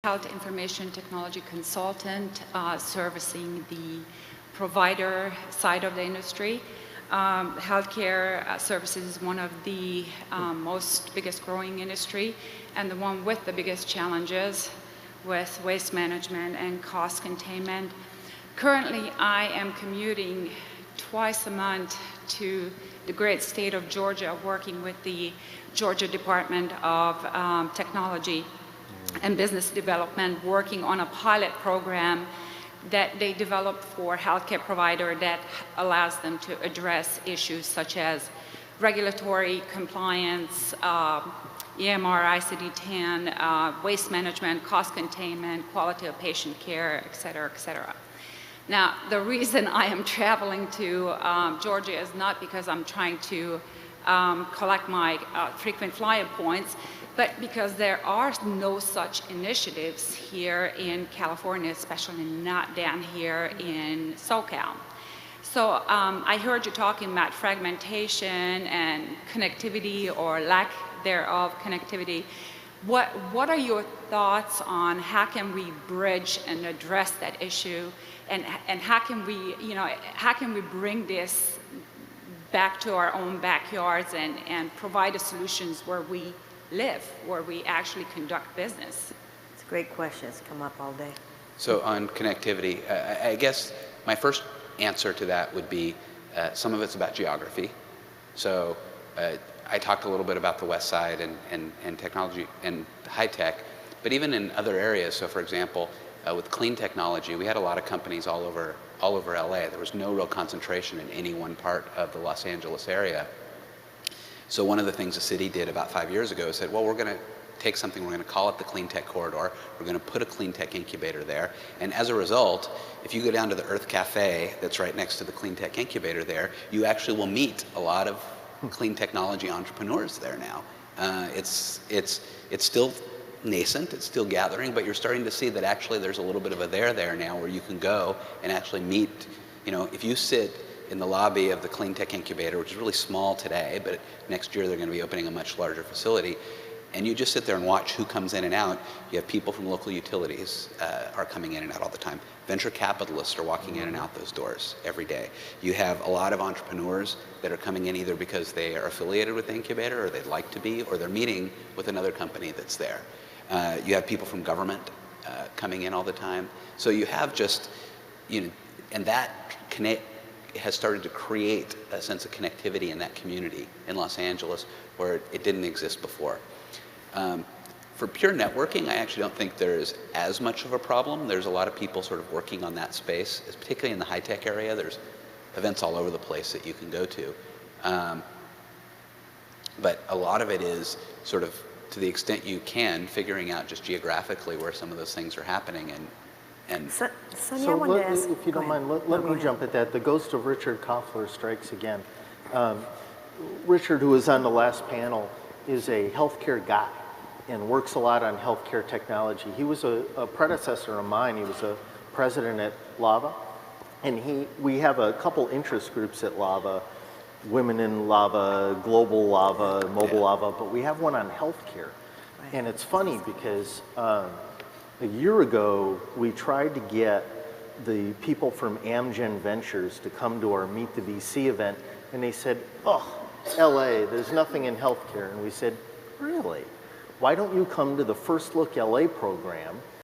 health information technology consultant servicing the provider side of the industry. Healthcare services is one of the most biggest growing industry and the one with the biggest challenges with waste management and cost containment. Currently, I am commuting twice a month to the great state of Georgia, working with the Georgia Department of Technology and Business Development, working on a pilot program that they developed for healthcare provider that allows them to address issues such as regulatory compliance, EMR, ICD-10, waste management, cost containment, quality of patient care, et cetera, et cetera. Now, the reason I am traveling to Georgia is not because I'm trying to collect my frequent flyer points, but because there are no such initiatives here in California, especially not down here in Socal. So I heard you talking about fragmentation and connectivity or lack thereof connectivity. What are your thoughts on how can we bridge and address that issue, and how can we bring this back to our own backyards and provide the solutions where we live, where we actually conduct business? It's a great question. It's come up all day. So on connectivity, I guess my first answer to that would be some of it's about geography. So I talked a little bit about the West Side and technology and high tech, but even in other areas. So for example, with clean technology, we had a lot of companies all over LA. There was no real concentration in any one part of the Los Angeles area. So one of the things the city did about 5 years ago is said, well, we're going to take something, we're going to call it the Clean Tech Corridor. We're going to put a clean tech incubator there. And as a result, if you go down to the Earth Cafe that's right next to the Clean Tech Incubator there, you actually will meet a lot of clean technology entrepreneurs there now. It's still nascent, it's still gathering, but you're starting to see that actually there's a little bit of a there now where you can go and actually meet, if you sit in the lobby of the Clean Tech Incubator, which is really small today, but next year they're going to be opening a much larger facility, and you just sit there and watch who comes in and out. You have people from local utilities are coming in and out all the time. Venture capitalists are walking in and out those doors every day. You have a lot of entrepreneurs that are coming in either because they are affiliated with the incubator or they'd like to be, or they're meeting with another company that's there. You have people from government coming in all the time. So you have just, and that has started to create a sense of connectivity in that community in Los Angeles where it didn't exist before. For pure networking, I actually don't think there's as much of a problem. There's a lot of people sort of working on that space, particularly in the high-tech area. There's events all over the place that you can go to. But a lot of it is sort of, to the extent you can, figuring out just geographically where some of those things are happening. Sonia, so I wanted to ask, if you don't mind, let me jump at that. The ghost of Richard Koffler strikes again. Richard, who was on the last panel, is a healthcare guy and works a lot on healthcare technology. He was a predecessor of mine. He was a president at Lava. And we have a couple interest groups at Lava, Women in Lava, Global Lava, Mobile Lava, but we have one on healthcare. Right. And it's funny because a year ago, we tried to get the people from Amgen Ventures to come to our Meet the VC event, and they said, oh, LA, there's nothing in healthcare. And we said, really? Why don't you come to the First Look LA program